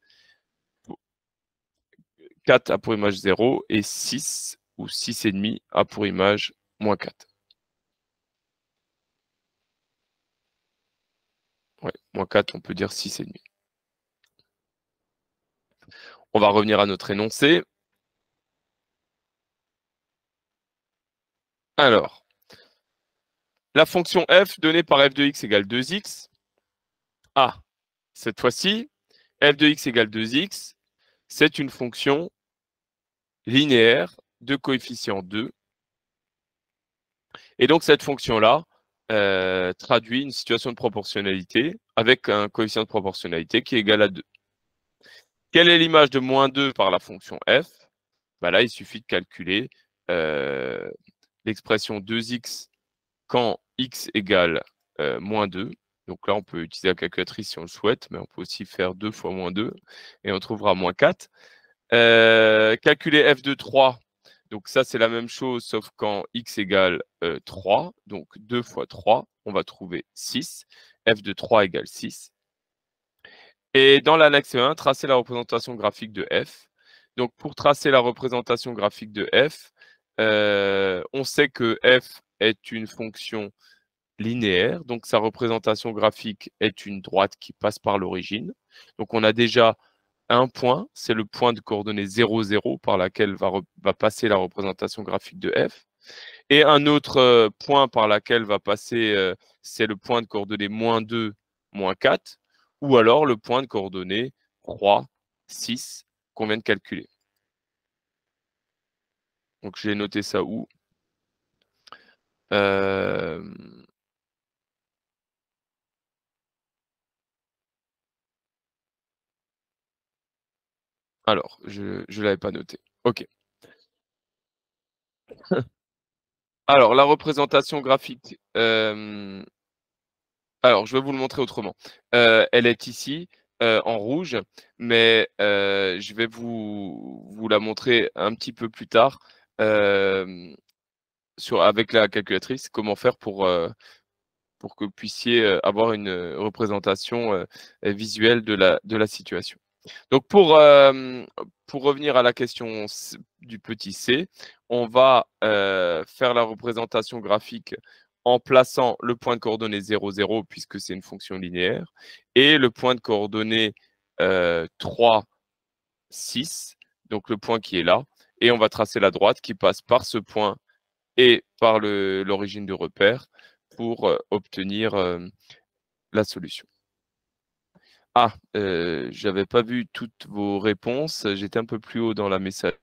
S1: 4 a pour image 0. Et 6 ou 6,5 a pour image moins 4. Ouais, moins 4, on peut dire 6,5. On va revenir à notre énoncé. Alors, la fonction f donnée par f de x égale 2x. Ah, cette fois-ci, f de x égale 2x, c'est une fonction linéaire de coefficient 2. Et donc, cette fonction-là traduit une situation de proportionnalité avec un coefficient de proportionnalité qui est égal à 2. Quelle est l'image de moins 2 par la fonction f? Là, il suffit de calculer l'expression 2x quand x égale moins 2. Donc là, on peut utiliser la calculatrice si on le souhaite, mais on peut aussi faire 2 fois moins 2 et on trouvera moins 4. Calculer f de 3. Donc ça, c'est la même chose, sauf quand x égale 3. Donc 2 fois 3, on va trouver 6. f de 3 égale 6. Et dans l'annexe 1, tracer la représentation graphique de f. Donc pour tracer la représentation graphique de f, on sait que f est une fonction linéaire. Donc sa représentation graphique est une droite qui passe par l'origine. Donc on a déjà un point, c'est le point de coordonnée 0, 0 par laquelle va passer la représentation graphique de f. Et un autre point par laquelle va passer, c'est le point de coordonnée -2, -4, ou alors le point de coordonnée 3, 6 qu'on vient de calculer. Donc j'ai noté ça où? Alors, je ne l'avais pas noté. OK. Alors la représentation graphique, alors je vais vous le montrer autrement. Elle est ici, en rouge, mais je vais vous la montrer un petit peu plus tard, avec la calculatrice, comment faire pour que vous puissiez, avoir une, représentation, visuelle de la situation. Donc pour revenir à la question du petit c, on va faire la représentation graphique en plaçant le point de coordonnée 0, 0 puisque c'est une fonction linéaire et le point de coordonnée 3, 6, donc le point qui est là, et on va tracer la droite qui passe par ce point et par l'origine du repère pour obtenir la solution. Ah, j'avais pas vu toutes vos réponses. J'étais un peu plus haut dans la messagerie.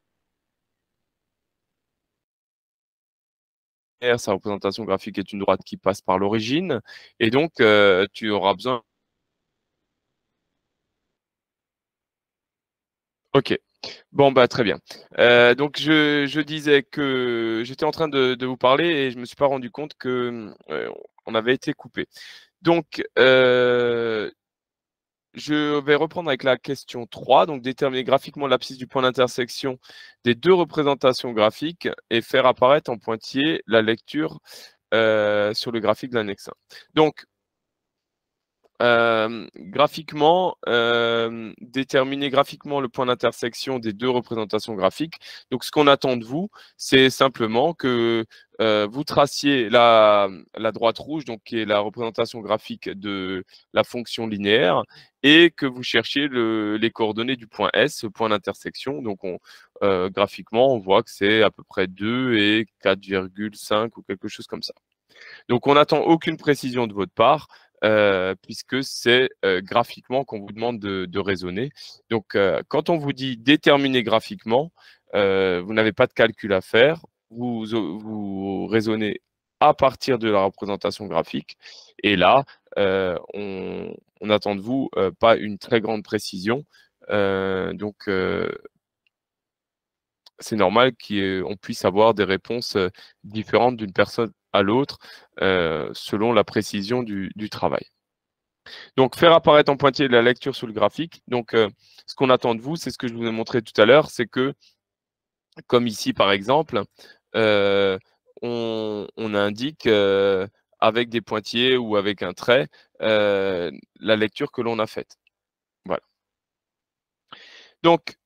S1: Sa représentation graphique est une droite qui passe par l'origine et donc tu auras besoin. OK. Bon, bah, très bien. Donc je disais que j'étais en train de vous parler et je me suis pas rendu compte que, on avait été coupé. Donc je vais reprendre avec la question 3, donc déterminer graphiquement l'abscisse du point d'intersection des deux représentations graphiques et faire apparaître en pointillé la lecture sur le graphique de l'annexe 1. Donc, graphiquement, déterminer graphiquement le point d'intersection des deux représentations graphiques. Donc, ce qu'on attend de vous, c'est simplement que vous traciez la droite rouge, donc qui est la représentation graphique de la fonction linéaire, et que vous cherchiez les coordonnées du point S, ce point d'intersection. Donc, graphiquement, on voit que c'est à peu près 2 et 4,5 ou quelque chose comme ça. Donc, on n'attend aucune précision de votre part, puisque c'est graphiquement qu'on vous demande de raisonner. Donc, quand on vous dit déterminer graphiquement, vous n'avez pas de calcul à faire. Vous raisonnez à partir de la représentation graphique. Et là, on attend de vous pas une très grande précision. Donc, c'est normal qu'on puisse avoir des réponses différentes d'une personne à l'autre selon la précision du travail. Donc, faire apparaître en pointillé la lecture sur le graphique. Donc, ce qu'on attend de vous, c'est ce que je vous ai montré tout à l'heure, c'est que, comme ici par exemple, on indique avec des pointillés ou avec un trait la lecture que l'on a faite. Voilà. Donc,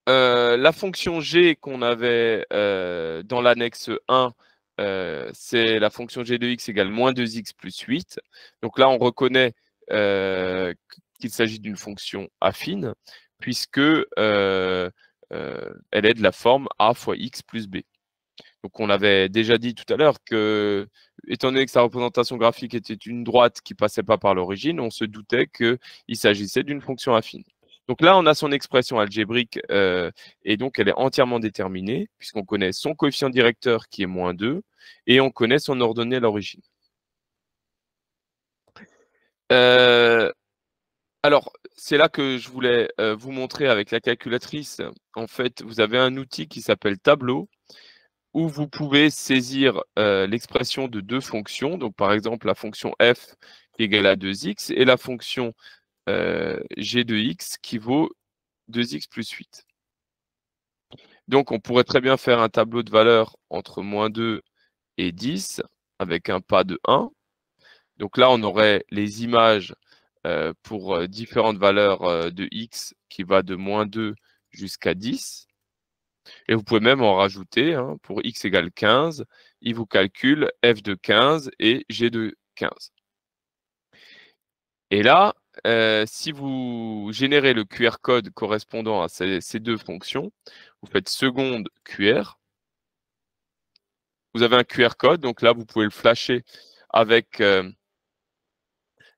S1: la fonction g qu'on avait dans l'annexe 1, c'est la fonction g de x égale -2x plus 8. Donc là, on reconnaît qu'il s'agit d'une fonction affine, puisque elle est de la forme a fois x plus b. Donc on avait déjà dit tout à l'heure que, étant donné que sa représentation graphique était une droite qui ne passait pas par l'origine, on se doutait qu'il s'agissait d'une fonction affine. Donc là, on a son expression algébrique et donc elle est entièrement déterminée puisqu'on connaît son coefficient directeur qui est -2 et on connaît son ordonnée à l'origine. Alors, c'est là que je voulais vous montrer avec la calculatrice. En fait, vous avez un outil qui s'appelle Tableau où vous pouvez saisir l'expression de deux fonctions. Donc, par exemple, la fonction f qui est égale à 2x et la fonction g de x qui vaut 2x plus 8. Donc, on pourrait très bien faire un tableau de valeurs entre -2 et 10 avec un pas de 1. Donc là, on aurait les images pour différentes valeurs de x qui va de -2 jusqu'à 10. Et vous pouvez même en rajouter. Hein, pour x égale 15, il vous calcule f de 15 et g de 15. Et là, si vous générez le QR code correspondant à ces 2 fonctions, vous faites seconde QR. Vous avez un QR code, donc là, vous pouvez le flasher avec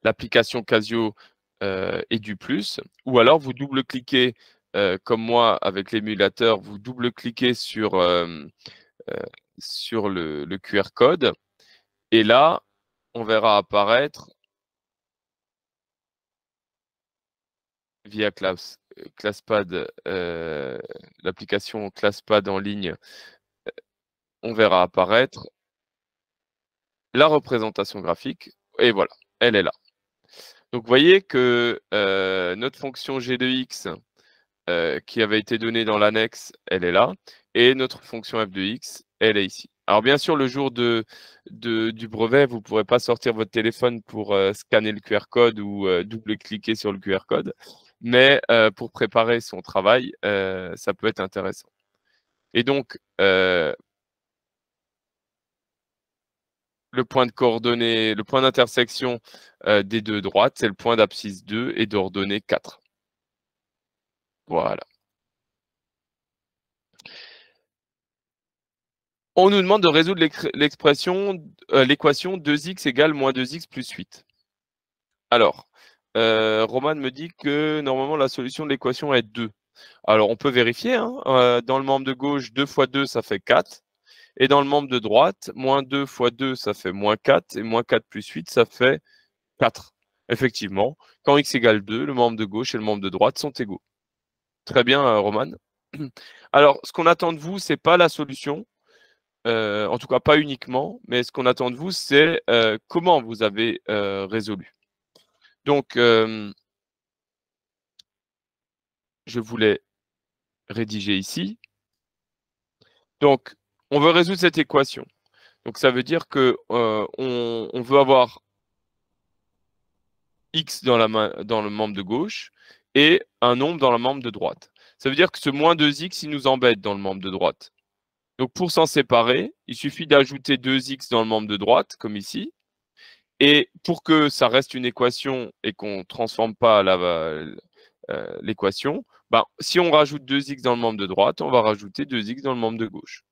S1: l'application Casio et du plus, ou alors vous double-cliquez, comme moi avec l'émulateur, vous double-cliquez sur le QR code et là, on verra apparaître via ClassPad, l'application ClassPad en ligne, on verra apparaître la représentation graphique et voilà, elle est là. Donc, vous voyez que notre fonction G de X qui avait été donnée dans l'annexe, elle est là, et notre fonction f de x, elle est ici. Alors, bien sûr, le jour du brevet, vous ne pourrez pas sortir votre téléphone pour scanner le QR code ou double-cliquer sur le QR code, mais pour préparer son travail, ça peut être intéressant. Et donc, le point de coordonnée, le point d'intersection des deux droites, c'est le point d'abscisse 2 et d'ordonnée 4. Voilà. On nous demande de résoudre l'équation 2x égale moins 2x plus 8. Alors, Roman me dit que normalement la solution de l'équation est 2. Alors, on peut vérifier. Hein, dans le membre de gauche, 2 fois 2, ça fait 4. Et dans le membre de droite, moins 2 fois 2, ça fait moins 4. Et moins 4 plus 8, ça fait 4. Effectivement, quand x égale 2, le membre de gauche et le membre de droite sont égaux. Très bien, Roman. Alors, ce qu'on attend de vous, ce n'est pas la solution. En tout cas, pas uniquement, mais ce qu'on attend de vous, c'est comment vous avez résolu. Donc, je voulais rédiger ici. Donc, on veut résoudre cette équation. Donc, ça veut dire que on veut avoir x dans le membre de gauche et un nombre dans le membre de droite. Ça veut dire que ce moins 2x, il nous embête dans le membre de droite. Donc, pour s'en séparer, il suffit d'ajouter 2x dans le membre de droite, comme ici. Et pour que ça reste une équation et qu'on ne transforme pas l'équation, ben, si on rajoute 2x dans le membre de droite, on va rajouter 2x dans le membre de gauche.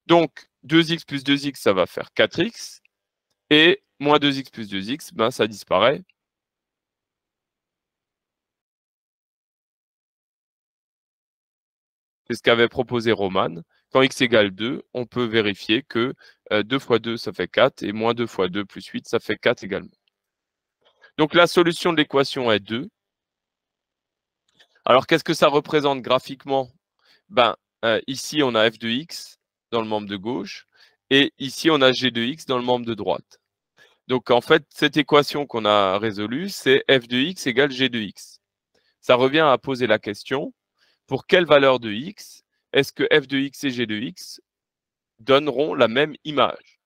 S1: Donc, 2x plus 2x, ça va faire 4x. Et moins 2x plus 2x, ben, ça disparaît. C'est ce qu'avait proposé Roman. Quand x égale 2, on peut vérifier que 2 fois 2, ça fait 4, et moins 2 fois 2 plus 8, ça fait 4 également. Donc la solution de l'équation est 2. Alors qu'est-ce que ça représente graphiquement? Ben, ici, on a f de x dans le membre de gauche, et ici, on a g de x dans le membre de droite. Donc en fait, cette équation qu'on a résolue, c'est f de x égale g de x. Ça revient à poser la question, pour quelle valeur de x est-ce que f de x et g de x donneront la même image?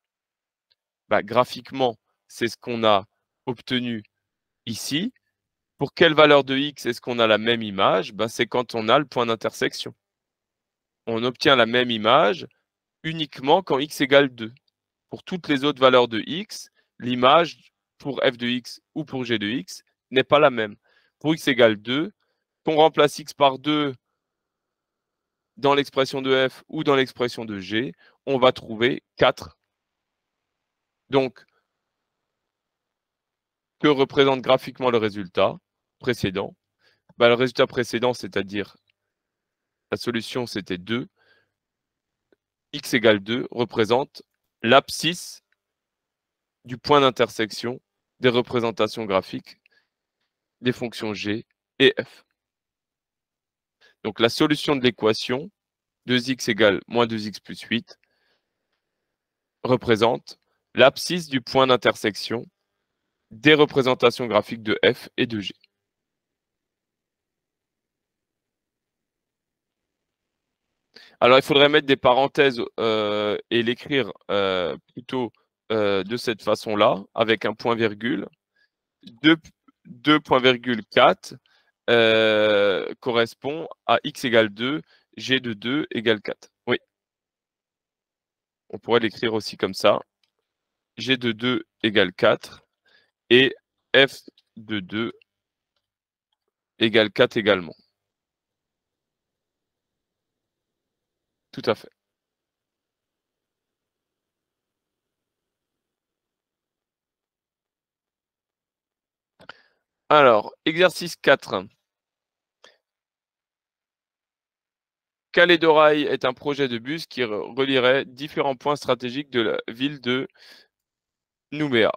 S1: Ben, graphiquement, c'est ce qu'on a obtenu ici. Pour quelle valeur de x est-ce qu'on a la même image? Ben, c'est quand on a le point d'intersection. On obtient la même image uniquement quand x égale 2. Pour toutes les autres valeurs de x, l'image pour f de x ou pour g de x n'est pas la même. Pour x égale 2, qu'on remplace x par 2 dans l'expression de f ou dans l'expression de g, on va trouver 4. Donc, que représente graphiquement le résultat précédent? Ben, le résultat précédent, c'est-à-dire la solution, c'était 2. X égale 2 représente l'abscisse du point d'intersection des représentations graphiques des fonctions g et f. Donc la solution de l'équation 2x égale moins 2x plus 8 représente l'abscisse du point d'intersection des représentations graphiques de f et de g. Alors il faudrait mettre des parenthèses et l'écrire plutôt de cette façon-là, avec un point-virgule. 2,4 correspond à x égale 2, g de 2 égale 4. Oui. On pourrait l'écrire aussi comme ça. G de 2 égale 4 et f de 2 égale 4 également. Tout à fait. Alors, exercice 4. Calais d'Orail est un projet de bus qui relierait différents points stratégiques de la ville de Nouméa.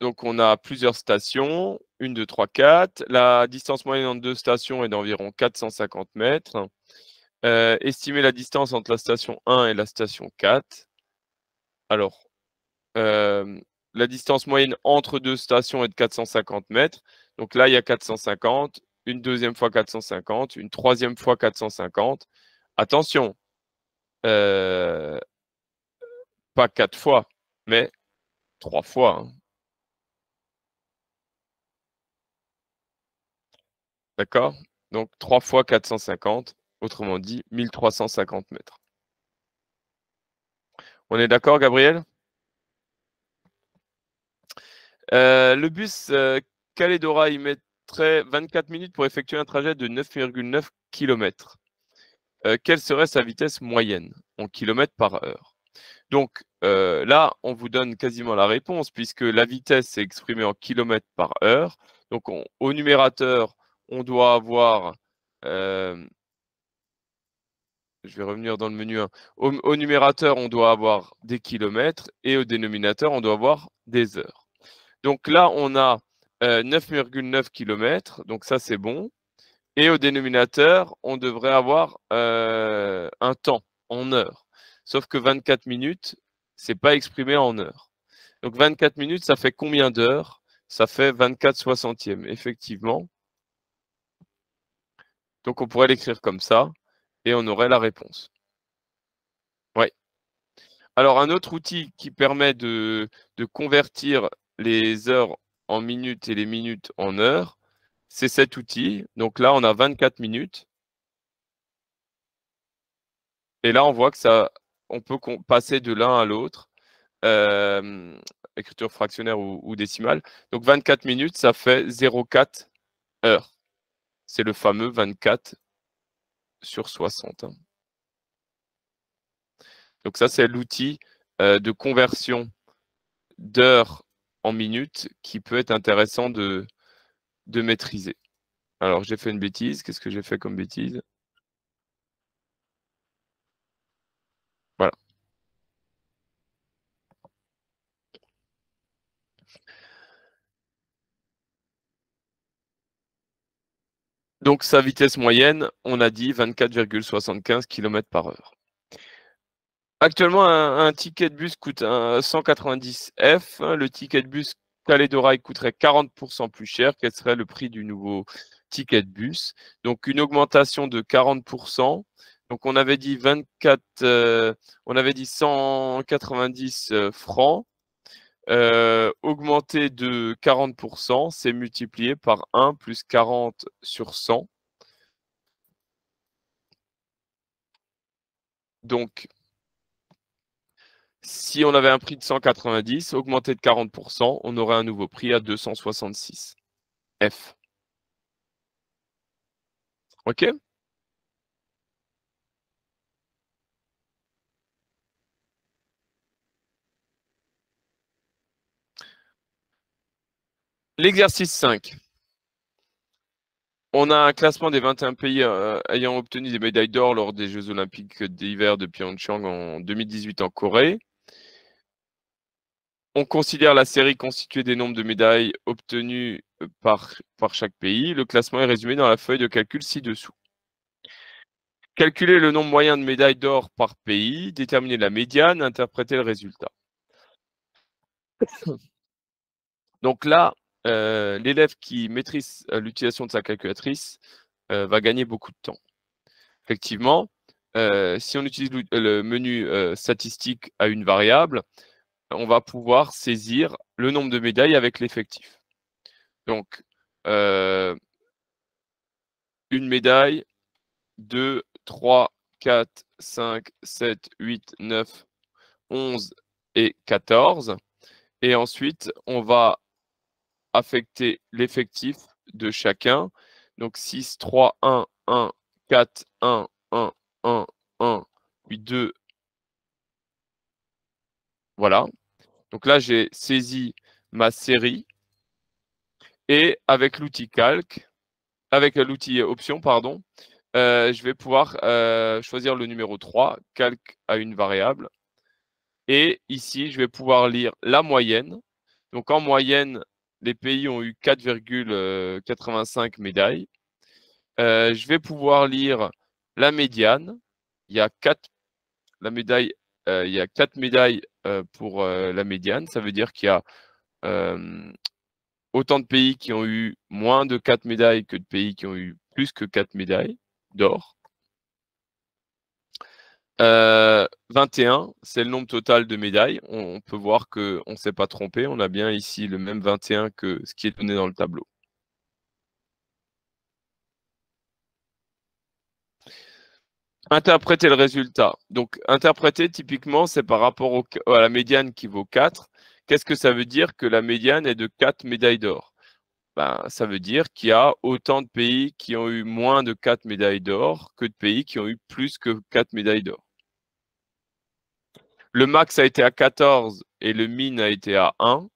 S1: Donc, on a plusieurs stations, 1, 2, 3, 4. La distance moyenne entre deux stations est d'environ 450 mètres. Estimer la distance entre la station 1 et la station 4. Alors, la distance moyenne entre deux stations est de 450 mètres. Donc là, il y a 450, une deuxième fois 450, une troisième fois 450. Attention, pas 4 fois, mais 3 fois. Hein. D'accord? Donc 3 fois 450, autrement dit 1350 mètres. On est d'accord, Gabriel? Le bus Calais-Dora, il mettrait 24 minutes pour effectuer un trajet de 9,9 km. Quelle serait sa vitesse moyenne en kilomètres par heure? Donc là, on vous donne quasiment la réponse puisque la vitesse est exprimée en kilomètres par heure. Donc au numérateur, on doit avoir, je vais revenir dans le menu 1. Au numérateur, on doit avoir des kilomètres et au dénominateur, on doit avoir des heures. Donc là, on a 9,9 km, donc ça c'est bon. Et au dénominateur, on devrait avoir un temps en heures. Sauf que 24 minutes, c'est pas exprimé en heures. Donc 24 minutes, ça fait combien d'heures? Ça fait 24 soixantièmes, effectivement. Donc on pourrait l'écrire comme ça et on aurait la réponse. Ouais. Alors un autre outil qui permet de convertir les heures en minutes et les minutes en heures, c'est cet outil. Donc là, on a 24 minutes. Et là, on voit que ça, on peut passer de l'un à l'autre, écriture fractionnaire ou décimale. Donc 24 minutes, ça fait 0,4 heures. C'est le fameux 24 sur 60. Hein. Donc ça, c'est l'outil de conversion d'heures en minutes qui peut être intéressant de maîtriser. Alors, j'ai fait une bêtise. Qu'est-ce que j'ai fait comme bêtise? Voilà. Donc, sa vitesse moyenne, on a dit 24,75 km par heure. Actuellement, un ticket de bus coûte 190 F. Le ticket de bus Calais d'Orail coûterait 40% plus cher. Quel serait le prix du nouveau ticket de bus? Donc, une augmentation de 40%. Donc, on avait dit 190 francs. Augmenté de 40%, c'est multiplié par 1 plus 40 sur 100. Donc, si on avait un prix de 190, augmenté de 40%, on aurait un nouveau prix à 266 F. OK? L'exercice 5. On a un classement des 21 pays ayant obtenu des médailles d'or lors des Jeux olympiques d'hiver de Pyeongchang en 2018 en Corée. On considère la série constituée des nombres de médailles obtenues par chaque pays. Le classement est résumé dans la feuille de calcul ci-dessous. Calculer le nombre moyen de médailles d'or par pays, déterminer la médiane, interpréter le résultat. Donc là, l'élève qui maîtrise l'utilisation de sa calculatrice va gagner beaucoup de temps. Effectivement, si on utilise le menu statistique à une variable, on va pouvoir saisir le nombre de médailles avec l'effectif. Donc, une médaille, 2, 3, 4, 5, 7, 8, 9, 11 et 14. Et ensuite, on va affecter l'effectif de chacun. Donc 6, 3, 1, 1, 4, 1, 1, 1, 1, puis 2. Voilà. Donc là, j'ai saisi ma série et avec l'outil calque, avec l'outil option, pardon, je vais pouvoir choisir le numéro 3, calque à une variable. Et ici, je vais pouvoir lire la moyenne. Donc en moyenne, les pays ont eu 4,85 médailles. Je vais pouvoir lire la médiane. Il y a 4 médailles pour la médiane. Ça veut dire qu'il y a autant de pays qui ont eu moins de 4 médailles que de pays qui ont eu plus que 4 médailles d'or. 21, c'est le nombre total de médailles. On peut voir qu'on ne s'est pas trompé. On a bien ici le même 21 que ce qui est donné dans le tableau. Interpréter le résultat. Donc, interpréter, typiquement, c'est par rapport à la médiane qui vaut 4. Qu'est-ce que ça veut dire que la médiane est de 4 médailles d'or? Ben, ça veut dire qu'il y a autant de pays qui ont eu moins de 4 médailles d'or que de pays qui ont eu plus que 4 médailles d'or. Le max a été à 14 et le min a été à 1.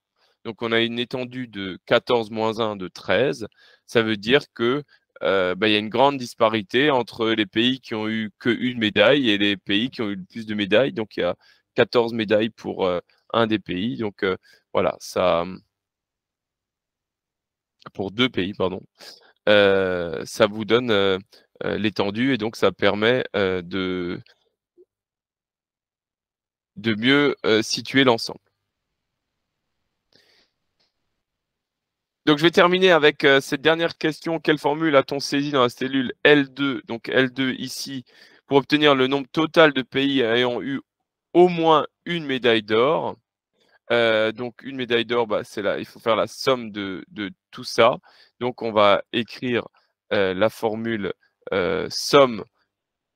S1: Donc, on a une étendue de 14 moins 1 de 13. Ça veut dire que il y a une grande disparité entre les pays qui ont eu qu'une médaille et les pays qui ont eu le plus de médailles. Donc, il y a 14 médailles pour un des pays. Donc, voilà, ça, pour 2 pays, pardon. Ça vous donne l'étendue et donc ça permet de mieux situer l'ensemble. Donc, je vais terminer avec cette dernière question. Quelle formule a-t-on saisi dans la cellule L2, donc L2 ici, pour obtenir le nombre total de pays ayant eu au moins une médaille d'or? Donc, une médaille d'or, c'est là, il faut faire la somme de tout ça. Donc, on va écrire la formule somme,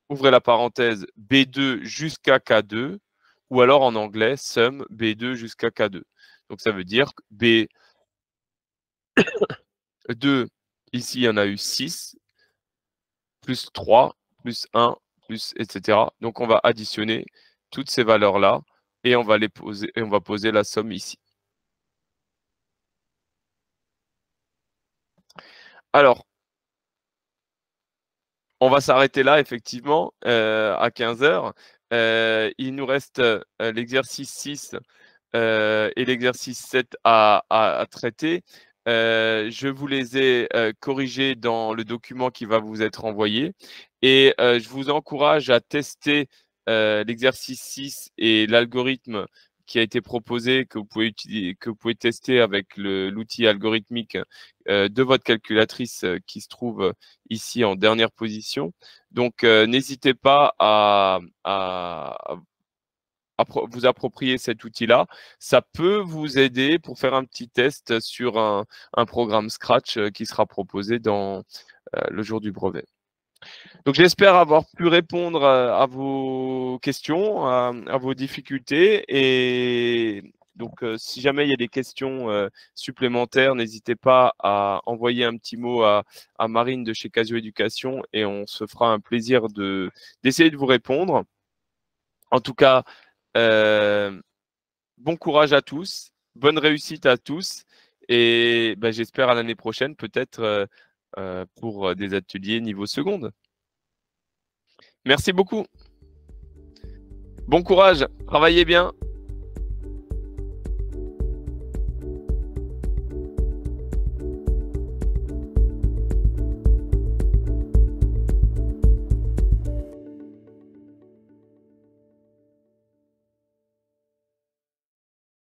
S1: ouvrez la parenthèse, B2 jusqu'à K2, ou alors en anglais, sum B2 jusqu'à K2. Donc, ça veut dire que B2, ici, il y en a eu 6, plus 3, plus 1, plus, etc. Donc, on va additionner toutes ces valeurs-là et on va les poser, et on va poser la somme ici. Alors, on va s'arrêter là, effectivement, à 15 heures. Il nous reste l'exercice 6 et l'exercice 7 à traiter. Je vous les ai corrigés dans le document qui va vous être envoyé. Et je vous encourage à tester l'exercice 6 et l'algorithme qui a été proposé, que vous pouvez utiliser, que vous pouvez tester avec l'outil algorithmique de votre calculatrice qui se trouve ici en dernière position. Donc, n'hésitez pas à vous approprier cet outil-là. Ça peut vous aider pour faire un petit test sur un programme Scratch qui sera proposé dans le jour du brevet. Donc, j'espère avoir pu répondre à vos questions, à vos difficultés. Et donc, si jamais il y a des questions supplémentaires, n'hésitez pas à envoyer un petit mot à Marine de chez Casio Éducation et on se fera un plaisir d'essayer de vous répondre. En tout cas, bon courage à tous, bonne réussite à tous et j'espère à l'année prochaine peut-être pour des ateliers niveau seconde. Merci beaucoup. Bon courage, travaillez bien.